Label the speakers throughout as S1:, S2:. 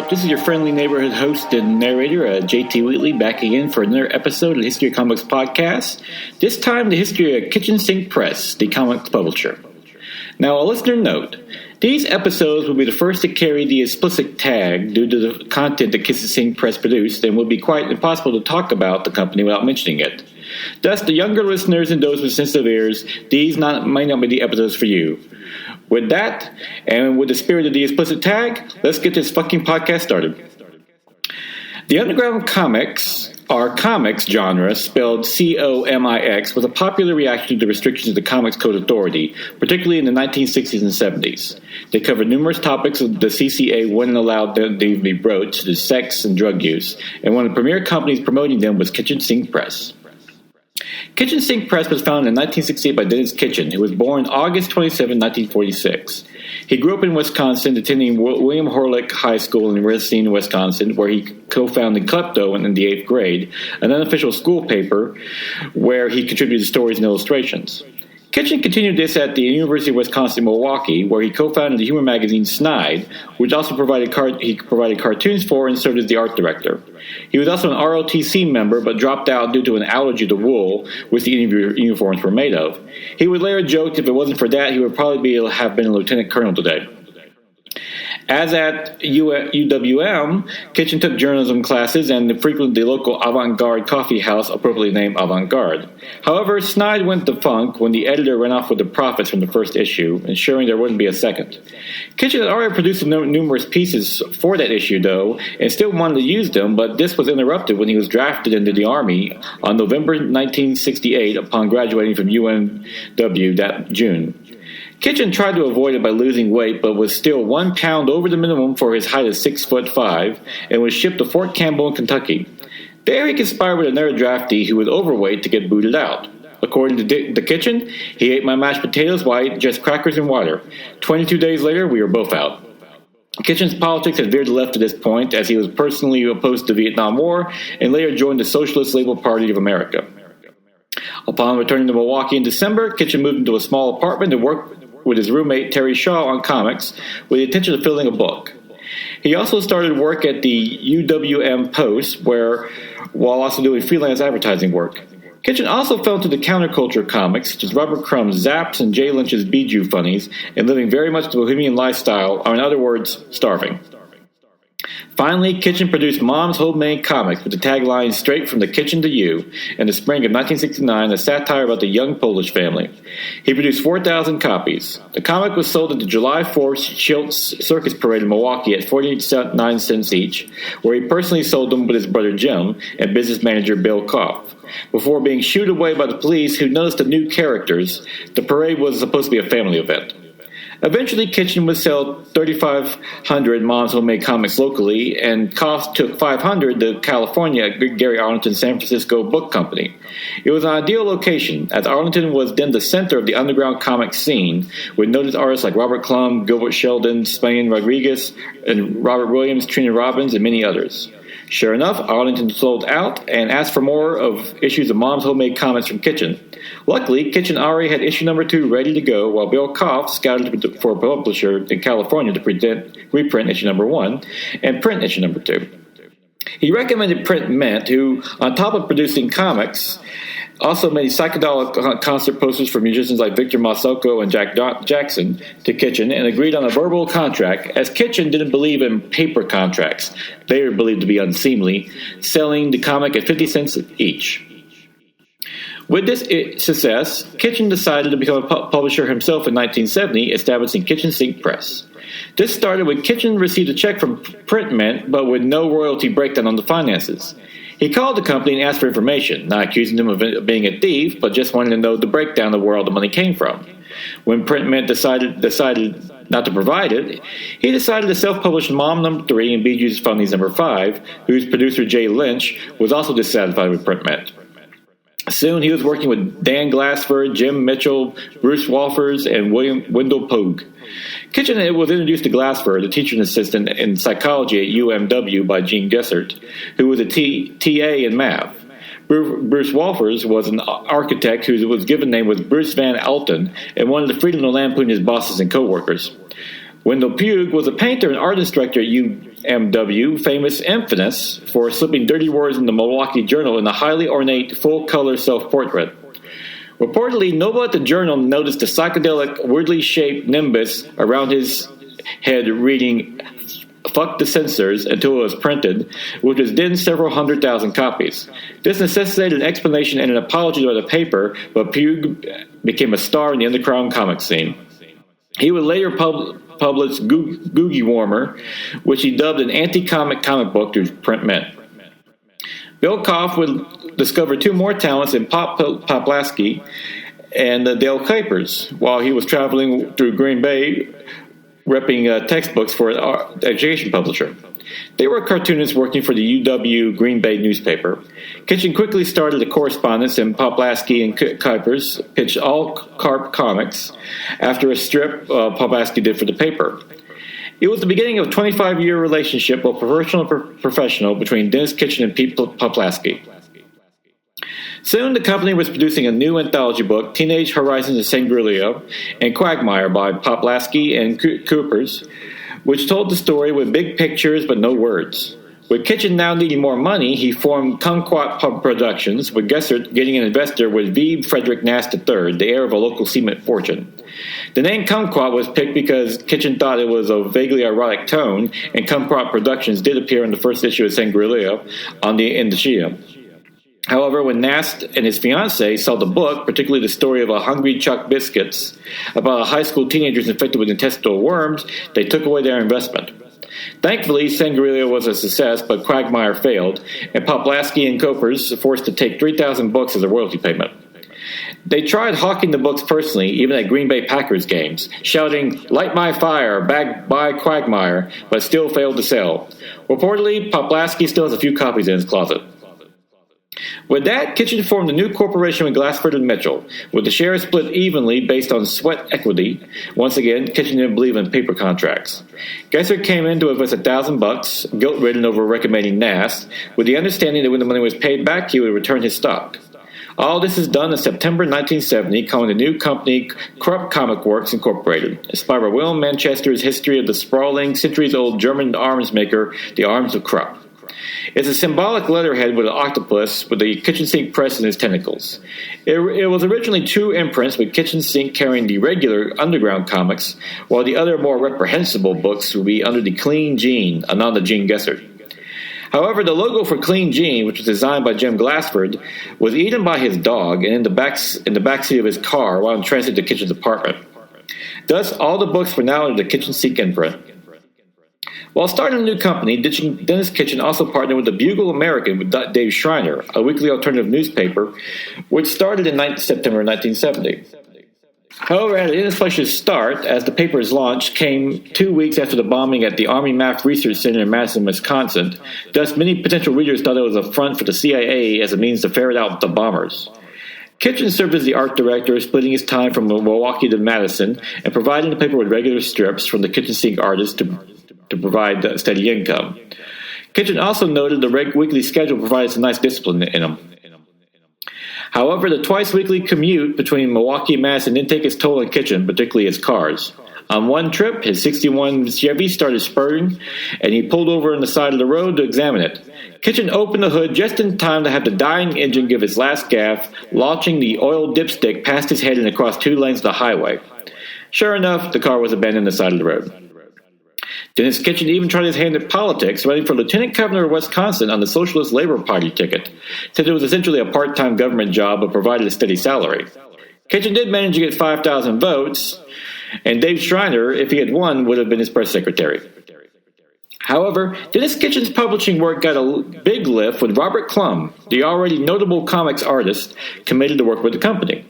S1: out. This is your friendly neighborhood host and narrator, JT Wheatley, back again for another episode of the History of Comics podcast. This time, the history of Kitchen Sink Press, the comics publisher. Now, a listener note, these episodes will be the first to carry the explicit tag due to the content that Kitchen Sink Press produced, and will be quite impossible to talk about the company without mentioning it. Thus, the younger listeners and those with sensitive ears, these might not be the episodes for you. With that, and with the spirit of the explicit tag, let's get this fucking podcast started. The underground comics, or comics genre, spelled C-O-M-I-X, was a popular reaction to the restrictions of the Comics Code Authority, particularly in the 1960s and 70s. They covered numerous topics the CCA wouldn't allow them to be broached, such as sex and drug use, and one of the premier companies promoting them was Kitchen Sink Press. Kitchen Sink Press was founded in 1968 by Dennis Kitchen, who was born August 27, 1946. He grew up in Wisconsin, attending William Horlick High School in Racine, Wisconsin, where he co-founded Klepto in the 8th grade, an unofficial school paper where he contributed stories and illustrations. Kitchen continued this at the University of Wisconsin-Milwaukee, where he co-founded the humor magazine Snide, which also provided cartoons for and served as the art director. He was also an ROTC member, but dropped out due to an allergy to wool, which the uniforms were made of. He would later joke if it wasn't for that, he would probably have been a lieutenant colonel today. As at UWM, Kitchen took journalism classes and frequented the local avant-garde coffee house, appropriately named Avant-Garde. However, Snide went defunct when the editor ran off with the profits from the first issue, ensuring there wouldn't be a second. Kitchen had already produced numerous pieces for that issue, though, and still wanted to use them, but this was interrupted when he was drafted into the Army on November 1968 upon graduating from UNW that June. Kitchen tried to avoid it by losing weight, but was still 1 pound over the minimum for his height of 6'5", and was shipped to Fort Campbell in Kentucky. There he conspired with another draftee who was overweight to get booted out. According to the Kitchen, he ate my mashed potatoes while I ate just crackers and water. 22 days later, we were both out. Kitchen's politics had veered left at this point, as he was personally opposed to the Vietnam War, and later joined the Socialist Labor Party of America. Upon returning to Milwaukee in December, Kitchen moved into a small apartment and worked with his roommate Terry Shaw on comics, with the intention of filling a book. He also started work at the UWM Post, while also doing freelance advertising work. Kitchen also fell into the counterculture comics, such as Robert Crumb's Zaps and Jay Lynch's Bijou funnies, and living very much the bohemian lifestyle, or in other words, starving. Finally, Kitchen produced Mom's Homemade Comics with the tagline Straight from the Kitchen to You in the spring of 1969, a satire about the young Polish family. He produced 4,000 copies. The comic was sold at the July 4th Schiltz Circus Parade in Milwaukee at 49 cents each, where he personally sold them with his brother Jim and business manager Bill Koff. Before being shooed away by the police, who noticed the new characters, the parade was supposed to be a family event. Eventually, Kitchen would sell 3,500 Mom's Homemade Comics locally, and Koff took 500 to California at Gary Arlington's San Francisco Book Company. It was an ideal location, as Arlington was then the center of the underground comic scene, with noted artists like Robert Klum, Gilbert Sheldon, Spain Rodriguez, and Robert Williams, Trina Robbins, and many others. Sure enough, Arlington sold out and asked for more of issues of Mom's Homemade Comics from Kitchen. Luckily, Kitchen already had issue number 2 ready to go, while Bill Koff scouted for a publisher in California to reprint issue number 1 and print issue number 2. He recommended Print Mint, who, on top of producing comics, also made psychedelic concert posters for musicians like Victor Masoko and Jack Jackson to Kitchen, and agreed on a verbal contract, as Kitchen didn't believe in paper contracts. They were believed to be unseemly, selling the comic at 50 cents each. With this success, Kitchen decided to become a publisher himself in 1970, establishing Kitchen Sink Press. This started when Kitchen received a check from Print Mint, but with no royalty breakdown on the finances. He called the company and asked for information, not accusing them of being a thief, but just wanting to know the breakdown of where all the money came from. When Print Mint decided not to provide it, he decided to self-publish Mom number 3 and Bijou's Funnies number 5, whose producer Jay Lynch was also dissatisfied with Print Mint. Soon he was working with Dan Glassford, Jim Mitchell, Bruce Walfers, and Wendell Pogue. Kitchen was introduced to Glassford, a teaching assistant in psychology at UMW by Gene Gessert, who was a TA in math. Bruce Walfers was an architect whose given name was Bruce Van Alten and wanted the freedom to lampoon his bosses and co-workers. Wendell Pugh was a painter and art instructor at UMW, infamous for slipping dirty words in the Milwaukee Journal in a highly ornate, full-color self-portrait. Reportedly, nobody at the Journal noticed the psychedelic, weirdly shaped nimbus around his head reading "Fuck the Censors" until it was printed, which was then several 100,000 copies. This necessitated an explanation and an apology by the paper, but Pugh became a star in the underground comic scene. He would later publish Googie Warmer, which he dubbed an anti-comic comic book to print mint. Bill Koff would discover two more talents in Poplaski and Dale Kuipers while he was traveling through Green Bay repping textbooks for an education publisher. They were cartoonists working for the UW Green Bay newspaper. Kitchen quickly started a correspondence, and Poplaski and Kuipers pitched all Carp comics after a strip Poplaski did for the paper. It was the beginning of a 25-year relationship, both personal and professional, between Dennis Kitchen and Pete Poplaski. Soon, the company was producing a new anthology book, Teenage Horizons of Sangria and Quagmire by Poplaski and Kuipers, which told the story with big pictures but no words. With Kitchen now needing more money, he formed Kumquat Productions, with Gessert getting an investor with V. Frederick Nast III, the heir of a local cement fortune. The name Kumquat was picked because Kitchen thought it was a vaguely erotic tone, and Kumquat Productions did appear in the first issue of Sangria on the Indicia. However, when Nast and his fiancée saw the book, particularly the story of a hungry Chuck Biscuits about a high school teenagers infected with intestinal worms, they took away their investment. Thankfully, Sangria was a success, but Quagmire failed, and Poplaski and Kuipers forced to take 3,000 books as a royalty payment. They tried hawking the books personally, even at Green Bay Packers games, shouting, "Light my fire, backed by Quagmire," but still failed to sell. Reportedly, Poplaski still has a few copies in his closet. With that, Kitchen formed a new corporation with Glassford and Mitchell, with the shares split evenly based on sweat equity. Once again, Kitchen didn't believe in paper contracts. Gessert came in to invest $1,000, guilt-ridden over recommending Nast, with the understanding that when the money was paid back, he would return his stock. All this is done in September 1970, calling the new company Krupp Comic Works Incorporated, inspired by William Manchester's history of the sprawling, centuries-old German arms maker, the Arms of Krupp. It's a symbolic letterhead with an octopus with the kitchen sink press in its tentacles. It was originally two imprints, with Kitchen Sink carrying the regular underground comics, while the other more reprehensible books would be under the Clean Gene, Ananda Gene Gessert. However, the logo for Clean Gene, which was designed by Jim Glassford, was eaten by his dog and in the backseat of his car while in transit to Kitchen's apartment. Thus, all the books were now under the Kitchen Sink imprint. While starting a new company, Dennis Kitchen also partnered with the Bugle American with Dave Schreiner, a weekly alternative newspaper, which started in September 1970. However, at Innisflush's start, as the paper's launch came 2 weeks after the bombing at the Army Math Research Center in Madison, Wisconsin. Thus, many potential readers thought it was a front for the CIA as a means to ferret out the bombers. Kitchen served as the art director, splitting his time from Milwaukee to Madison, and providing the paper with regular strips from the kitchen sink artists to provide steady income. Kitchen also noted the weekly schedule provided some nice discipline in him. However, the twice-weekly commute between Milwaukee and Madison didn't take its toll on Kitchen, particularly his cars. On one trip, his 61 Chevy started spurting, and he pulled over on the side of the road to examine it. Kitchen opened the hood just in time to have the dying engine give its last gaffe, launching the oil dipstick past his head and across 2 lanes of the highway. Sure enough, the car was abandoned on the side of the road. Dennis Kitchen even tried his hand at politics, running for lieutenant governor of Wisconsin on the Socialist Labor Party ticket, since it was essentially a part-time government job but provided a steady salary. Kitchen did manage to get 5,000 votes, and Dave Schreiner, if he had won, would have been his press secretary. However, Dennis Kitchen's publishing work got a big lift when Robert Klum, the already notable comics artist, committed to work with the company.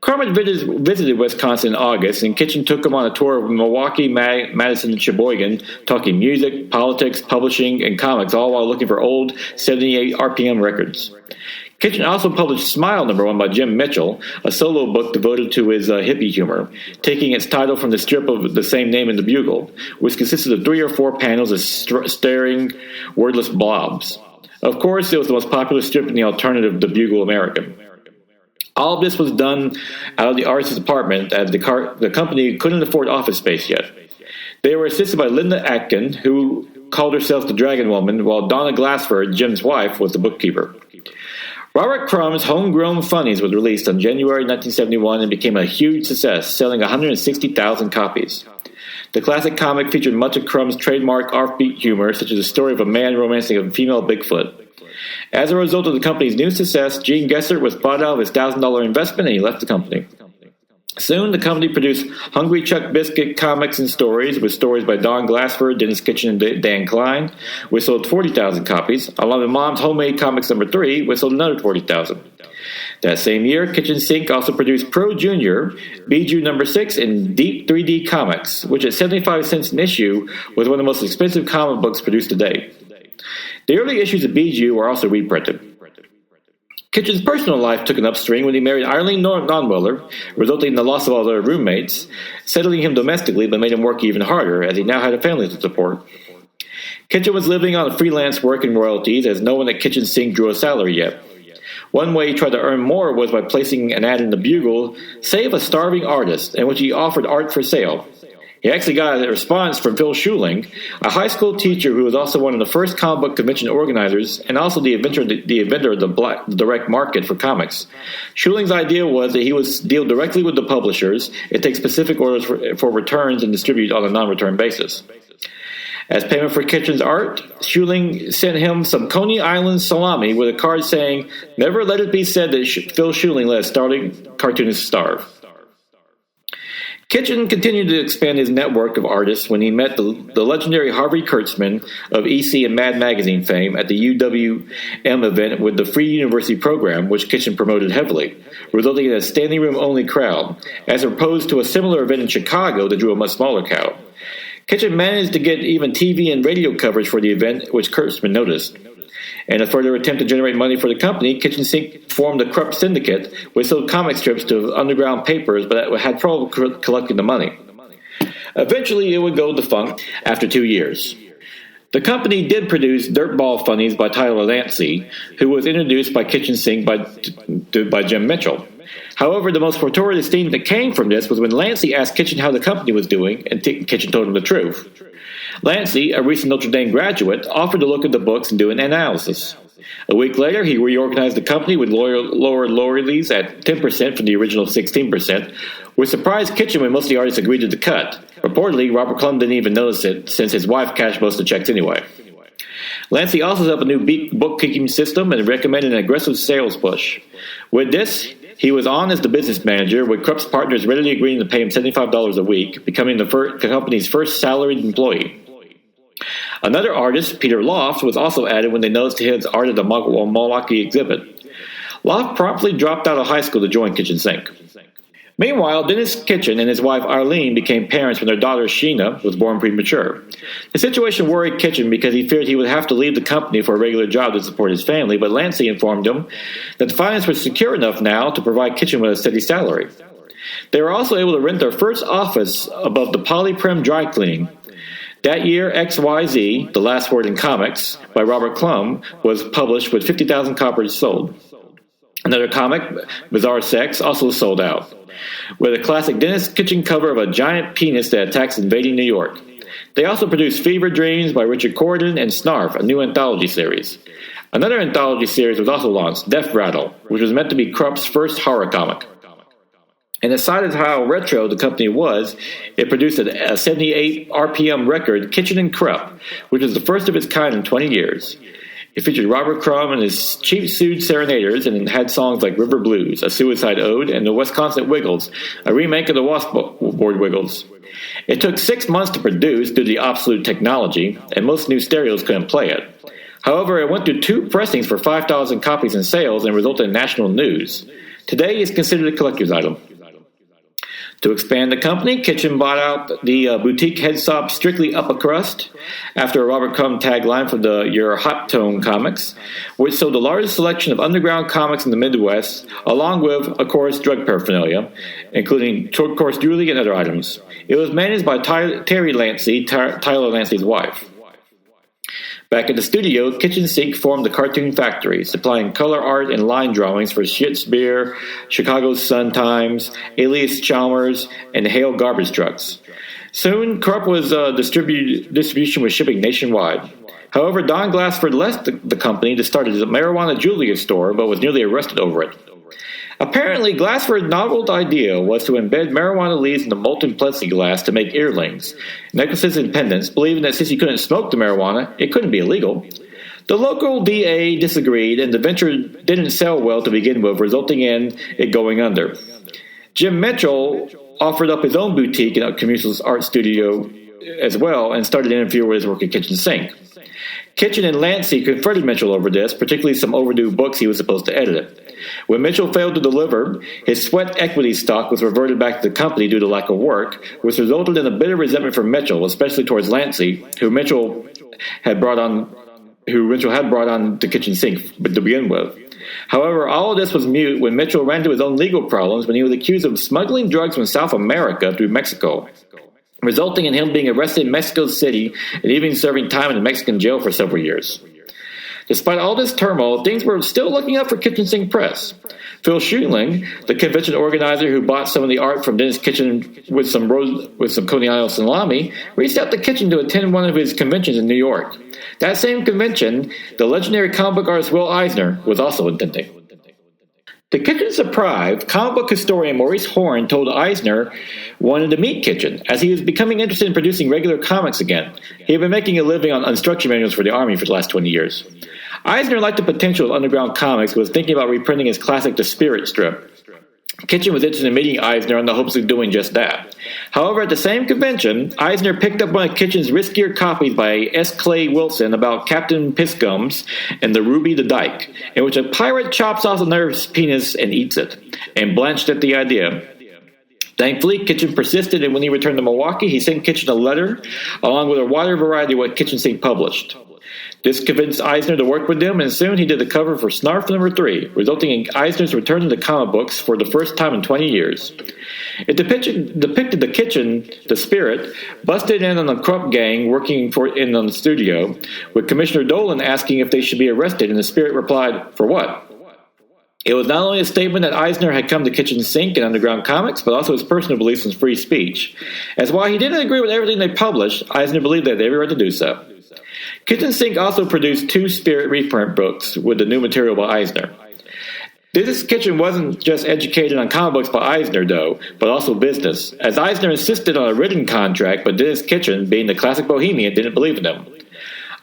S1: Klum had visited Wisconsin in August, and Kitchen took him on a tour of Milwaukee, Madison, and Sheboygan, talking music, politics, publishing, and comics, all while looking for old 78 RPM records. Kitchen also published Smile #1 by Jim Mitchell, a solo book devoted to his hippie humor, taking its title from the strip of the same name in the Bugle, which consisted of 3 or 4 panels of staring, wordless blobs. Of course, it was the most popular strip in the alternative, the Bugle American. All of this was done out of the artist's apartment, as the company couldn't afford office space yet. They were assisted by Linda Atkin, who called herself the Dragon Woman, while Donna Glassford, Jim's wife, was the bookkeeper. Robert Crumb's Homegrown Funnies was released on January 1971 and became a huge success, selling 160,000 copies. The classic comic featured much of Crumb's trademark offbeat humor, such as the story of a man romancing a female Bigfoot. As a result of the company's new success, Gene Gessert was bought out of his $1,000 investment and he left the company. Soon, the company produced Hungry Chuck Biscuit comics and stories, with stories by Don Glassford, Dennis Kitchen, and Dan Klein, which sold 40,000 copies, along with Mom's Homemade Comics No. 3, which sold another 40,000. That same year, Kitchen Sink also produced Pro Junior, Bijou No. 6, and Deep 3D Comics, which at 75 cents an issue was one of the most expensive comic books produced to date. The early issues of Bijou were also reprinted. Kitchen's personal life took an upswing when he married Eileen Nonweller, resulting in the loss of all their roommates, settling him domestically but made him work even harder, as he now had a family to support. Kitchen was living on freelance work and royalties, as no one at Kitchen Sink drew a salary yet. One way he tried to earn more was by placing an ad in the Bugle, "Save a Starving Artist," in which he offered art for sale. He actually got a response from Phil Schuling, a high school teacher who was also one of the first comic book convention organizers and also the inventor of the direct market for comics. Schuling's idea was that he would deal directly with the publishers and take specific orders for returns and distribute on a non-return basis. As payment for Kitchen's art, Schuling sent him some Coney Island salami with a card saying, "Never let it be said that Phil Schuling let a starving cartoonist starve." Kitchen continued to expand his network of artists when he met the legendary Harvey Kurtzman of EC and Mad Magazine fame at the UWM event with the Free University program, which Kitchen promoted heavily, resulting in a standing room only crowd, as opposed to a similar event in Chicago that drew a much smaller crowd. Kitchen managed to get even TV and radio coverage for the event, which Kurtzman noticed. In a further attempt to generate money for the company, Kitchen Sink formed the Krupp Syndicate, which sold comic strips to underground papers but had trouble collecting the money. Eventually, it would go defunct after 2 years. The company did produce Dirtball Funnies by Tyler Lancey, who was introduced by Kitchen Sink by Jim Mitchell. However, the most fortuitous thing that came from this was when Lancey asked Kitchen how the company was doing, and Kitchen told him the truth. Lancey, a recent Notre Dame graduate, offered to look at the books and do an analysis. A week later, he reorganized the company with lower royalties at 10% from the original 16%, which surprised Kitchen when most of the artists agreed to the cut. Reportedly, Robert Crumb didn't even notice it, since his wife cashed most of the checks anyway. Lancey also set up a new bookkeeping system and recommended an aggressive sales push. With this, he was on as the business manager, with Krupp's partners readily agreeing to pay him $75 a week, becoming the company's first salaried employee. Another artist, Peter Loft, was also added when they noticed his art at the Milwaukee exhibit. Loft promptly dropped out of high school to join Kitchen Sink. Meanwhile, Dennis Kitchen and his wife Arlene became parents when their daughter Sheena was born premature. The situation worried Kitchen because he feared he would have to leave the company for a regular job to support his family, but Lancey informed him that the finance was secure enough now to provide Kitchen with a steady salary. They were also able to rent their first office above the Polyprim dry cleaning. That year, XYZ, The Last Word in Comics, by Robert Crumb, was published with 50,000 copies sold. Another comic, Bizarre Sex, also sold out, with a classic Dennis Kitchen cover of a giant penis that attacks invading New York. They also produced Fever Dreams by Richard Corridon and Snarf, a new anthology series. Another anthology series was also launched, Death Rattle, which was meant to be Krupp's first horror comic. And aside of how retro the company was, it produced a 78 RPM record, Kitchen and Krupp, which was the first of its kind in 20 years. It featured Robert Crumb and his cheap-sued serenaders, and it had songs like River Blues, a suicide ode, and the Wisconsin Wiggles, a remake of the Washboard Wiggles. It took 6 months to produce due to the obsolete technology, and most new stereos couldn't play it. However, it went through 2 pressings for 5,000 copies in sales and resulted in national news. Today, it's considered a collector's item. To expand the company, Kitchen bought out the boutique head shop Strictly Upper Crust after a Robert Crumb tagline for the Your Hot Tone comics, which sold the largest selection of underground comics in the Midwest, along with, of course, drug paraphernalia, including, of course, jewelry and other items. It was managed by Terry Lancey, Tyler Lancey's wife. Back at the studio, Kitchen Sink formed the Cartoon Factory, supplying color art and line drawings for Schlitz Beer, Chicago's Sun-Times, Alias Chalmers, and Hale garbage trucks. Soon, Krupp was distribution was shipping nationwide. However, Don Glassford left the company to start a marijuana jewelry store, but was nearly arrested over it. Apparently, Glassford's novel idea was to embed marijuana leaves into molten plexiglass to make earrings, necklaces, and pendants, believing that since you couldn't smoke the marijuana, it couldn't be illegal. The local DA disagreed, and the venture didn't sell well to begin with, resulting in it going under. Jim Mitchell offered up his own boutique and commercial art studio as well, and started to interfere with his work at Kitchen Sink. Kitchen and Lancey confronted Mitchell over this, particularly some overdue books he was supposed to edit. When Mitchell failed to deliver, his sweat equity stock was reverted back to the company due to lack of work, which resulted in a bitter resentment from Mitchell, especially towards Lancey, who Mitchell had brought on to Kitchen Sink to begin with. However, all of this was moot when Mitchell ran into his own legal problems when he was accused of smuggling drugs from South America through Mexico, resulting in him being arrested in Mexico City and even serving time in a Mexican jail for several years. Despite all this turmoil, things were still looking up for Kitchen Sink Press. Phil Schuling, the convention organizer who bought some of the art from Dennis Kitchen with some Coney Island salami, reached out to Kitchen to attend one of his conventions in New York. That same convention, the legendary comic book artist Will Eisner was also attending. To Kitchen's surprise, comic book historian Maurice Horn told Eisner wanted to meet Kitchen, as he was becoming interested in producing regular comics again. He had been making a living on unstructured manuals for the Army for the last 20 years. Eisner liked the potential of underground comics and was thinking about reprinting his classic The Spirit strip. Kitchen was interested in meeting Eisner in the hopes of doing just that. However, at the same convention, Eisner picked up one of Kitchen's riskier copies by S. Clay Wilson about Captain Pisgums and the Ruby the Dyke, in which a pirate chops off another penis and eats it, and blanched at the idea. Thankfully, Kitchen persisted, and when he returned to Milwaukee, he sent Kitchen a letter, along with a wider variety of what Kitchen Sink published. This convinced Eisner to work with them, and soon he did the cover for Snarf #3, resulting in Eisner's return to the comic books for the first time in 20 years. It depicted the Kitchen, the Spirit, busted in on the Krupp gang working in the studio, with Commissioner Dolan asking if they should be arrested, and the Spirit replied, "For what?" It was not only a statement that Eisner had come to Kitchen Sink and Underground Comics, but also his personal beliefs in free speech. As while he didn't agree with everything they published, Eisner believed they had every right to do so. Kitchen Sink also produced 2 Spirit reprint books with the new material by Eisner. Dennis Kitchen wasn't just educated on comic books by Eisner, though, but also business, as Eisner insisted on a written contract, but Dennis Kitchen, being the classic bohemian, didn't believe in him.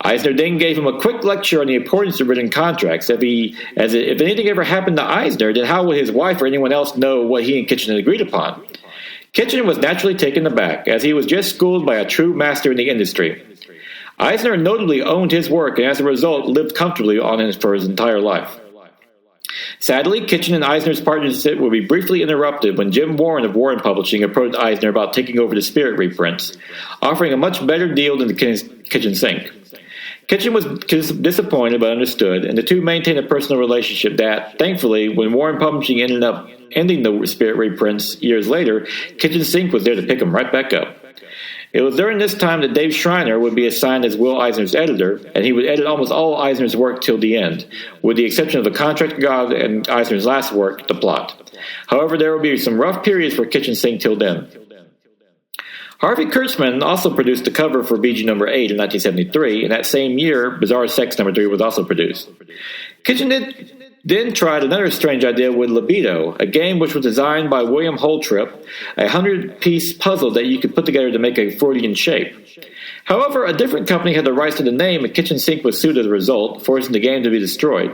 S1: Eisner then gave him a quick lecture on the importance of written contracts. If anything ever happened to Eisner, then how would his wife or anyone else know what he and Kitchen had agreed upon? Kitchen was naturally taken aback, as he was just schooled by a true master in the industry. Eisner notably owned his work, and as a result, lived comfortably on it for his entire life. Sadly, Kitchen and Eisner's partnership would be briefly interrupted when Jim Warren of Warren Publishing approached Eisner about taking over the Spirit reprints, offering a much better deal than the Kitchen Sink. Kitchen was disappointed but understood, and the two maintained a personal relationship that, thankfully, when Warren Publishing ended up ending the Spirit reprints years later, Kitchen Sink was there to pick them right back up. It was during this time that Dave Schreiner would be assigned as Will Eisner's editor, and he would edit almost all Eisner's work till the end, with the exception of The Contract of God and Eisner's last work, The Plot. However, there would be some rough periods for Kitchen Sink till then. Harvey Kurtzman also produced the cover for BG No. 8 in 1973, and that same year, Bizarre Sex No. 3 was also produced. Kitchen then tried another strange idea with Libido, a game which was designed by William Holtrip, a 100-piece puzzle that you could put together to make a Freudian shape. However, a different company had the rights to the name, and Kitchen Sink was sued as a result, forcing the game to be destroyed.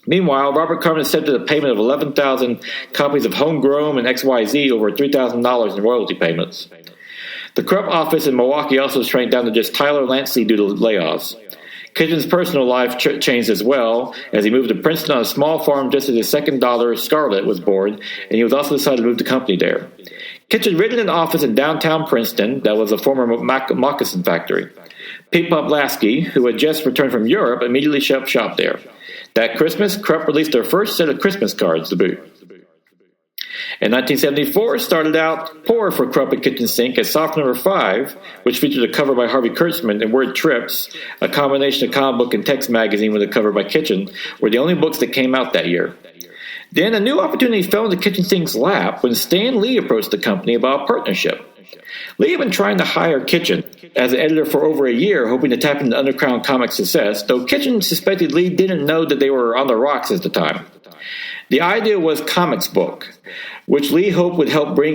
S1: Meanwhile, Robert Carmen accepted a payment of 11,000 copies of Homegrown and XYZ over $3,000 in royalty payments. The Krupp office in Milwaukee also shrank down to just Tyler Lancey due to layoffs. Kitchen's personal life changed as well, as he moved to Princeton on a small farm just as his second daughter, Scarlett, was born, and he was also decided to move the company there. Kitchen rented an office in downtown Princeton that was a former moccasin factory. Pete Poplasky, who had just returned from Europe, immediately shut up shop there. That Christmas, Krupp released their first set of Christmas cards to boot. In 1974, started out poor for Krupp and Kitchen Sink as Soft No. 5, which featured a cover by Harvey Kurtzman and Word Trips, a combination of comic book and text magazine with a cover by Kitchen, were the only books that came out that year. Then a new opportunity fell into Kitchen Sink's lap when Stan Lee approached the company about a partnership. Lee had been trying to hire Kitchen as an editor for over a year, hoping to tap into Underground Comics' success, though Kitchen suspected Lee didn't know that they were on the rocks at the time. The idea was Comics Book, which Lee hoped would help bring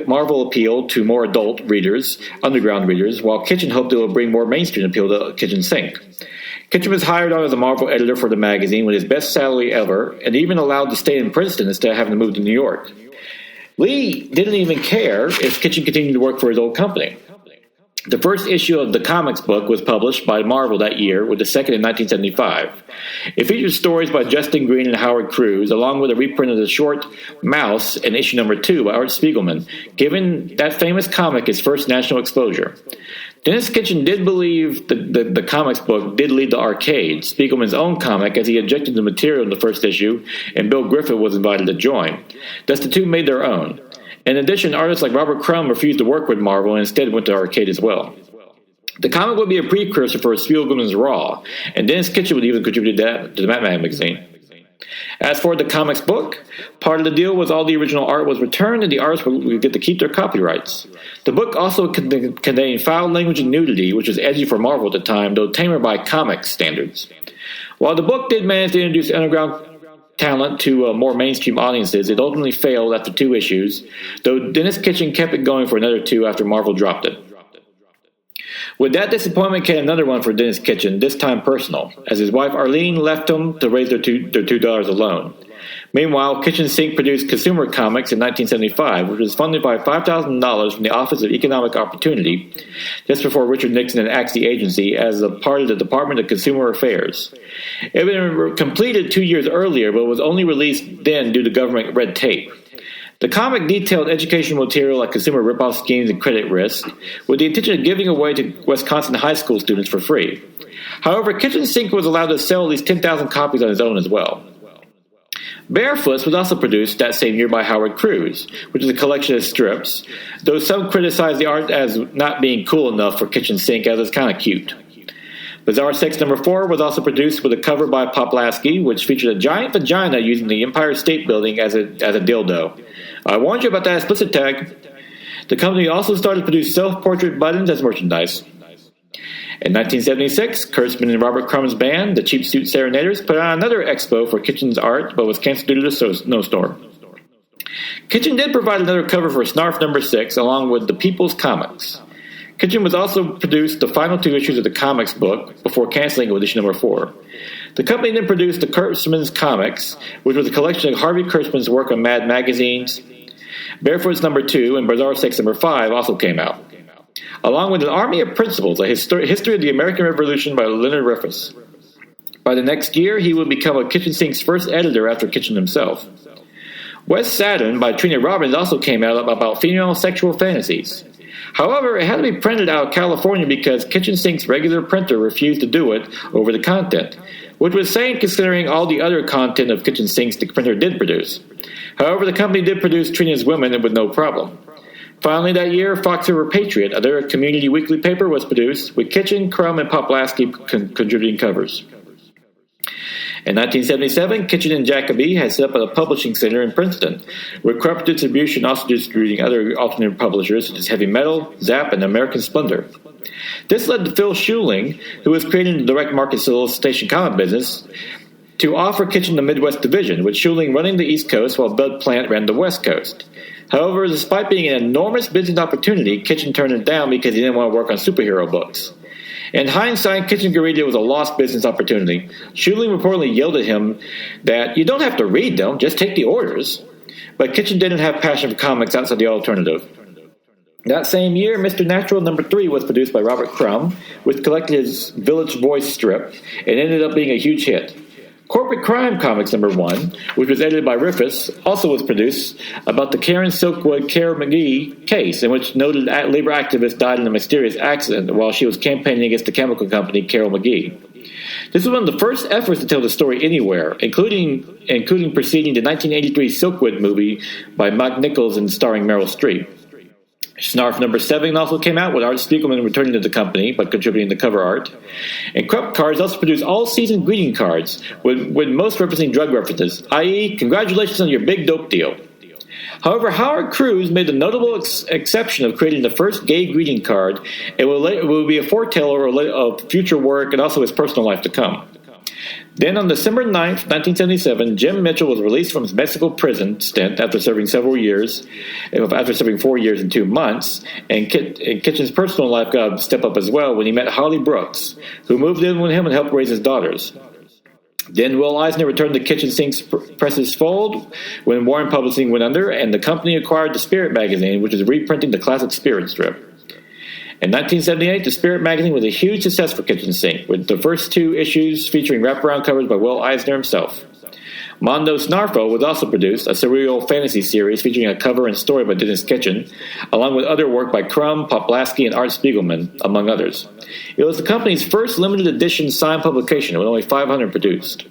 S1: Marvel appeal to more adult readers, underground readers, while Kitchen hoped it would bring more mainstream appeal to Kitchen Sink. Kitchen was hired on as a Marvel editor for the magazine with his best salary ever, and even allowed to stay in Princeton instead of having to move to New York. Lee didn't even care if Kitchen continued to work for his old company. The first issue of the Comics Book was published by Marvel that year, with the second in 1975. It featured stories by Justin Green and Howard Cruz, along with a reprint of the short Mouse in issue number 2 by Art Spiegelman, giving that famous comic its first national exposure. Dennis Kitchen did believe the Comics Book did lead to Arcade, Spiegelman's own comic, as he objected to the material in the first issue, and Bill Griffith was invited to join. Thus the two made their own. In addition, artists like Robert Crumb refused to work with Marvel and instead went to Arcade as well. The comic would be a precursor for Spiegelman's Raw, and Dennis Kitchen would even contribute to the Batman magazine. As for the Comics Book, part of the deal was all the original art was returned and the artists would get to keep their copyrights. The book also contained foul language and nudity, which was edgy for Marvel at the time, though tamer by comics standards. While the book did manage to introduce underground talent to more mainstream audiences, it ultimately failed after 2 issues, though Dennis Kitchen kept it going for another 2 after Marvel dropped it. With that disappointment came another one for Dennis Kitchen, this time personal, as his wife Arlene left him to raise their two daughters alone. Meanwhile, Kitchen Sink produced Consumer Comics in 1975, which was funded by $5,000 from the Office of Economic Opportunity, just before Richard Nixon had axed the agency as a part of the Department of Consumer Affairs. It had been completed 2 years earlier, but was only released then due to government red tape. The comic detailed educational material like consumer ripoff schemes and credit risk, with the intention of giving away to Wisconsin high school students for free. However, Kitchen Sink was allowed to sell at least 10,000 copies on its own as well. Barefoots was also produced that same year by Howard Cruz, which is a collection of strips, though some criticized the art as not being cool enough for Kitchen Sink as it's kind of cute. Bizarre Sex number 4 was also produced with a cover by Poplaski, which featured a giant vagina using the Empire State Building as a dildo. I warned you about that explicit tag. The company also started to produce self-portrait buttons as merchandise. In 1976, Kurtzman and Robert Crumb's band, the Cheap Suit Serenaders, put on another expo for Kitchen's art, but was canceled due to the snowstorm. Kitchen did provide another cover for Snarf number 6, along with the People's Comics. Kitchen was also produced the final 2 issues of the Comics Book before canceling with issue number 4. The company then produced the Kurtzman's Comics, which was a collection of Harvey Kurtzman's work on Mad magazines. Barefoot's number 2 and Bizarre Sex number 5 also came out, along with An Army of Principles, a history of the American Revolution by Leonard Rufus. By the next year, he would become a Kitchen Sink's first editor after Kitchen himself. West Saturn by Trina Robbins also came out about female sexual fantasies. However, it had to be printed out of California because Kitchen Sink's regular printer refused to do it over the content, which was insane considering all the other content of Kitchen Sinks the printer did produce. However, the company did produce Trina's Women with no problem. Finally, that year, Fox River Patriot, another community weekly paper, was produced, with Kitchen, Crumb, and Poplaski contributing covers. In 1977, Kitchen and Jacoby had set up a publishing center in Princeton, with Corrupt Distribution also distributing other alternate publishers such as Heavy Metal, Zap, and American Splendor. This led to Phil Schuling, who was creating the direct market solicitation comic business, to offer Kitchen the Midwest division, with Schuling running the East Coast while Bud Plant ran the West Coast. However, despite being an enormous business opportunity, Kitchen turned it down because he didn't want to work on superhero books. In hindsight, Kitchen agreed it was a lost business opportunity. Schuling reportedly yelled at him that, "You don't have to read them, just take the orders." But Kitchen didn't have passion for comics outside the alternative. That same year, Mr. Natural number 3 was produced by Robert Crumb, which collected his Village Voice strip, and ended up being a huge hit. Corporate Crime Comics number 1, which was edited by Rufus, also was produced about the Karen Silkwood Carol McGee case, in which noted labor activist died in a mysterious accident while she was campaigning against the chemical company Carol McGee. This was one of the first efforts to tell the story anywhere, including preceding the 1983 Silkwood movie by Mike Nichols and starring Meryl Streep. Snarf number 7 also came out, with Art Spiegelman returning to the company but contributing the cover art. And Krupp Cards also produced all-season greeting cards, with most referencing drug references, i.e., congratulations on your big dope deal. However, Howard Cruse made the notable exception of creating the first gay greeting card and will be a foreteller of future work and also his personal life to come. Then on December 9th, 1977, Jim Mitchell was released from his Mexico prison stint after serving 4 years and 2 months, and Kitchen's personal life got a step up as well when he met Holly Brooks, who moved in with him and helped raise his daughters. Then Will Eisner returned to Kitchen Sink's Press's fold when Warren Publishing went under, and the company acquired the Spirit magazine, which is reprinting the classic Spirit strip. In 1978, the Spirit magazine was a huge success for Kitchen Sink, with the first 2 issues featuring wraparound covers by Will Eisner himself. Mondo Snarfo was also produced, a surreal fantasy series featuring a cover and story by Dennis Kitchen, along with other work by Crumb, Poplaski, and Art Spiegelman, among others. It was the company's first limited edition signed publication, with only 500 produced.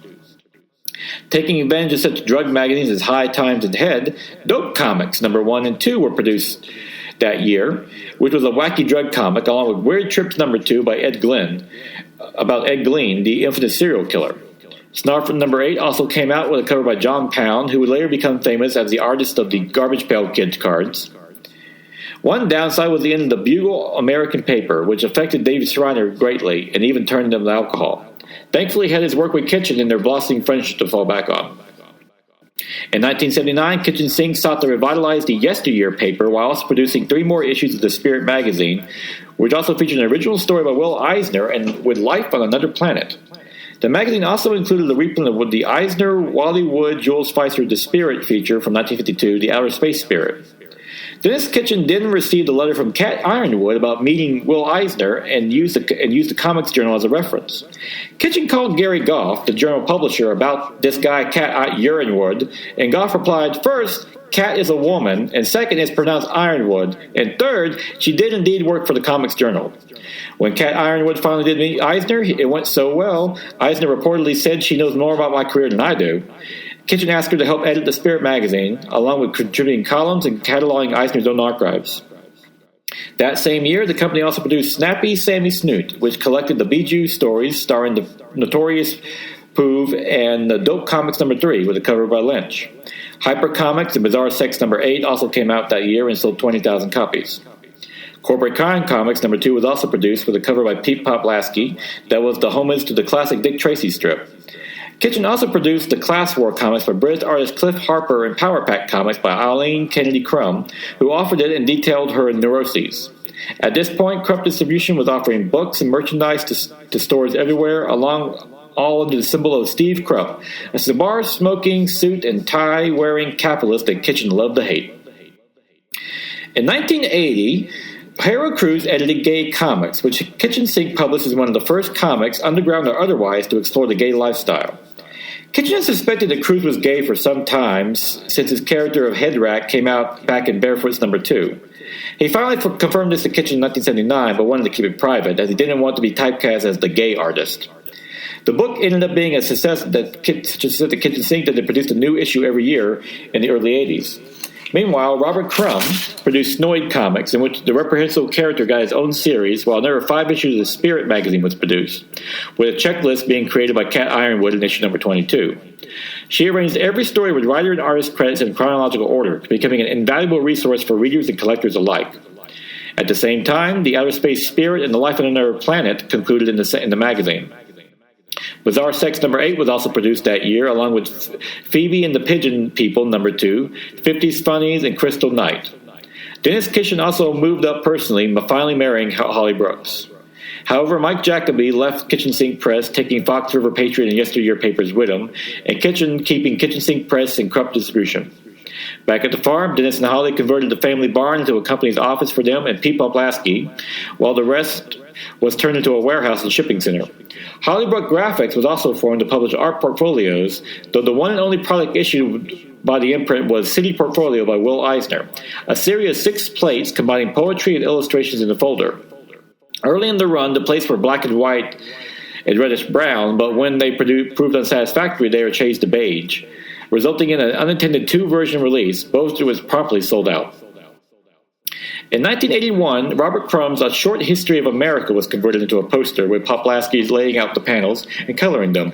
S1: Taking advantage of such drug magazines as High Times and Head, Dope Comics number 1 and 2 were produced that year, which was a wacky drug comic, along with Weird Trips number 2 by Ed Glynn, about Ed Gein, the infamous serial killer. Snarf number 8 also came out with a cover by John Pound, who would later become famous as the artist of the Garbage Pail Kids cards. One downside was the end of the Bugle American paper, which affected David Schreiner greatly and even turned him to alcohol. Thankfully, he had his work with Kitchen and their blossoming friendship to fall back on. In 1979, Kitchen Sink sought to revitalize the Yesteryear paper while also producing 3 more issues of the Spirit magazine, which also featured an original story by Will Eisner and With Life on Another Planet. The magazine also included a reprint of the Eisner, Wally Wood, Jules Spicer, The Spirit feature from 1952, The Outer Space Spirit. Dennis Kitchen then received a letter from Cat Ironwood about meeting Will Eisner and used the Comics Journal as a reference. Kitchen called Gary Goff, the journal publisher, about this guy Cat Ironwood, and Goff replied, "First, Cat is a woman, and second, it's pronounced Ironwood, and third, she did indeed work for the Comics Journal." When Cat Ironwood finally did meet Eisner, it went so well, Eisner reportedly said she knows more about my career than I do. Kitchen asked her to help edit the Spirit magazine, along with contributing columns and cataloging Eisner's own archives. That same year, the company also produced Snappy Sammy Snoot, which collected the Bijou stories starring the Notorious Poov and the Dope Comics number 3 with a cover by Lynch. Hyper Comics and Bizarre Sex number 8 also came out that year and sold 20,000 copies. Corporate Crime Comics number 2 was also produced with a cover by Pete Poplaski that was the homage to the classic Dick Tracy strip. Kitchen also produced the Class War comics by British artist Cliff Harper and Power Pack comics by Eileen Kennedy Crumb, who authored it and detailed her neuroses. At this point, Crumb Distribution was offering books and merchandise to stores everywhere, all under the symbol of Steve Krupp, a cigar-smoking, suit and tie-wearing capitalist that Kitchen loved to hate. In 1980, Harold Cruse edited Gay Comics, which Kitchen Sink published as one of the first comics, underground or otherwise, to explore the gay lifestyle. Kitchen has suspected that Cruse was gay for some time, since his character of Headrack came out back in Barefoot's number 2. He finally confirmed this to Kitchen in 1979, but wanted to keep it private, as he didn't want to be typecast as the gay artist. The book ended up being a success that Kitchen Sink that they produced a new issue every year in the early 80s. Meanwhile, Robert Crumb produced Snoid Comics, in which the reprehensible character got his own series, while another 5 issues of the Spirit magazine was produced, with a checklist being created by Cat Ironwood in issue number 22. She arranged every story with writer and artist credits in chronological order, becoming an invaluable resource for readers and collectors alike. At the same time, The Outer Space Spirit and The Life on Another Planet concluded in the magazine. Bizarre Sex number 8 was also produced that year, along with Phoebe and the Pigeon People number 2, 50s Funnies, and Crystal Knight. Dennis Kitchen also moved up personally, finally marrying Holly Brooks. However, Mike Jacoby left Kitchen Sink Press, taking Fox River Patriot and Yesteryear papers with him, and Kitchen keeping Kitchen Sink Press and Krupp Distribution. Back at the farm, Dennis and Holly converted the family barn into a company's office for them and Pete Poplaski, while the rest was turned into a warehouse and shipping center. Hollybrook Graphics was also formed to publish art portfolios, though the one and only product issued by the imprint was City Portfolio by Will Eisner, a series of 6 plates combining poetry and illustrations in the folder. Early in the run, the plates were black and white and reddish brown, but when they proved unsatisfactory, they were changed to beige, resulting in an unintended 2-version release, both of which was promptly sold out. In 1981, Robert Crumb's A Short History of America was converted into a poster, with Poplaski laying out the panels and coloring them.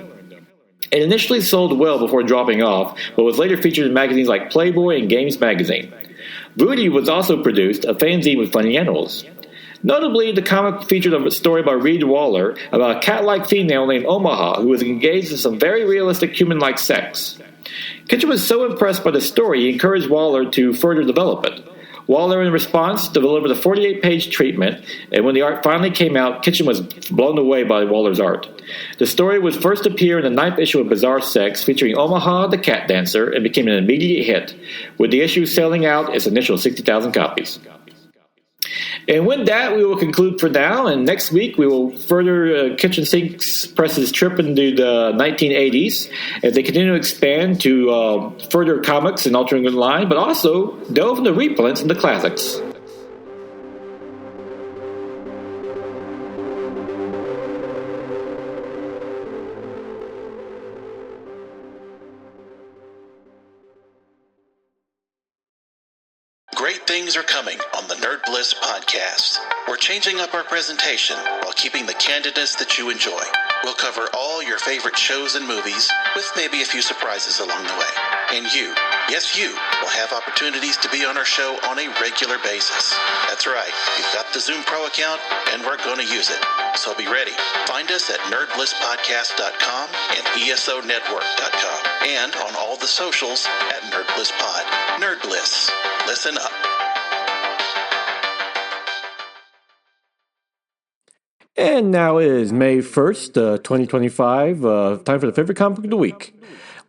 S1: It initially sold well before dropping off, but was later featured in magazines like Playboy and Games Magazine. Voodoo was also produced, a fanzine with funny animals. Notably, the comic featured a story by Reed Waller about a cat-like female named Omaha who was engaged in some very realistic human-like sex. Kitchen was so impressed by the story, he encouraged Waller to further develop it. Waller, in response, delivered a 48-page treatment, and when the art finally came out, Kitchen was blown away by Waller's art. The story would first appear in the 9th issue of Bizarre Sex, featuring Omaha the Cat Dancer, and became an immediate hit, with the issue selling out its initial 60,000 copies. And with that, we will conclude for now, and next week we will further Kitchen Sink Press's trip into the 1980s as they continue to expand to further comics and altering the line, but also delve into reprints and the classics.
S2: Great things are coming on the Nerd Bliss podcast. We're changing up our presentation while keeping the candidness that you enjoy. We'll cover all your favorite shows and movies, with maybe a few surprises along the way. And you, yes you, will have opportunities to be on our show on a regular basis. That's right, we've got the Zoom Pro account, and we're going to use it. So be ready. Find us at nerdblisspodcast.com and esonetwork.com, and on all the socials at NerdBlissPod. Nerd Bliss. Listen up.
S3: And now it is May 1st, 2025, time for the favorite comic book of the week.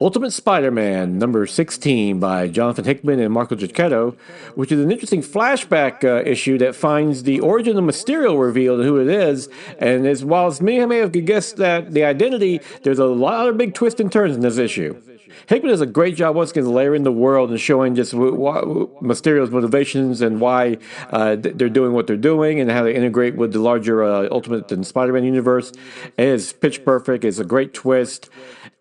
S3: Ultimate Spider-Man, number 16 by Jonathan Hickman and Marco Giacchetto, which is an interesting flashback issue that finds the origin of Mysterio revealed and who it is. And while many may have guessed that the identity, there's a lot of big twists and turns in this issue. Hickman does a great job once again layering the world and showing just Mysterio's motivations and why they're doing what they're doing and how they integrate with the larger Ultimate and Spider-Man universe. It is pitch perfect. It's a great twist.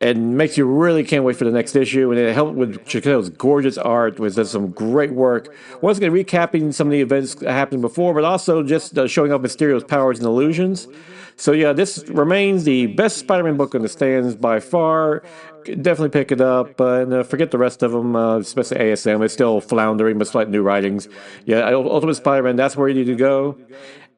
S3: And makes you really can't wait for the next issue. And it helped with Giacchetto's gorgeous art, which does some great work. Once again, recapping some of the events that happened before, but also just showing off Mysterio's powers and illusions. So yeah, this remains the best Spider-Man book on the stands by far. Definitely pick it up, and forget the rest of them, especially ASM. It's still floundering, but slight new writings. Yeah, Ultimate Spider-Man, that's where you need to go.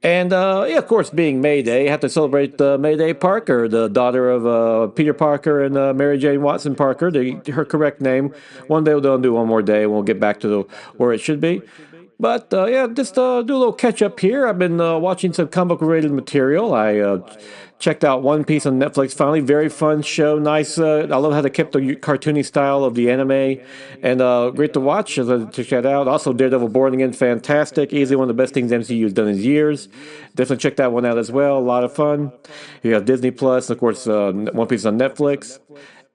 S3: And, yeah, of course, being May Day, have to celebrate Mayday Parker, the daughter of Peter Parker and Mary Jane Watson Parker, her correct name. One day they'll do one more day, and we'll get back to where it should be. But, yeah, just do a little catch-up here. I've been watching some comic-related material. I checked out One Piece on Netflix finally. Very fun show. Nice. I love how they kept the cartoony style of the anime. And great to watch. Check that out. Also, Daredevil Born Again. Fantastic. Easily one of the best things MCU's done in years. Definitely check that one out as well. A lot of fun. You have Disney Plus. And of course, One Piece on Netflix.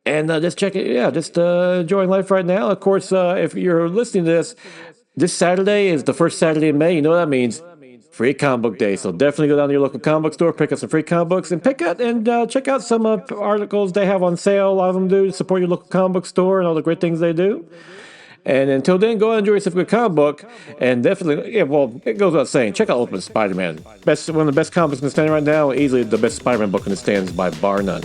S3: And just check it. Yeah, just enjoying life right now. Of course, if you're listening to this Saturday is the first Saturday in May. You know what that means. Free Comic Book Day. So definitely go down to your local comic book store, pick up some free comic books, and check out some articles they have on sale. A lot of them do support your local comic book store and all the great things they do. And until then, go and enjoy yourself a good comic book. And definitely, yeah, well, it goes without saying, check out Ultimate Spider-Man. One of the best comics in the stand right now, easily the best Spider-Man book in the stands by bar none.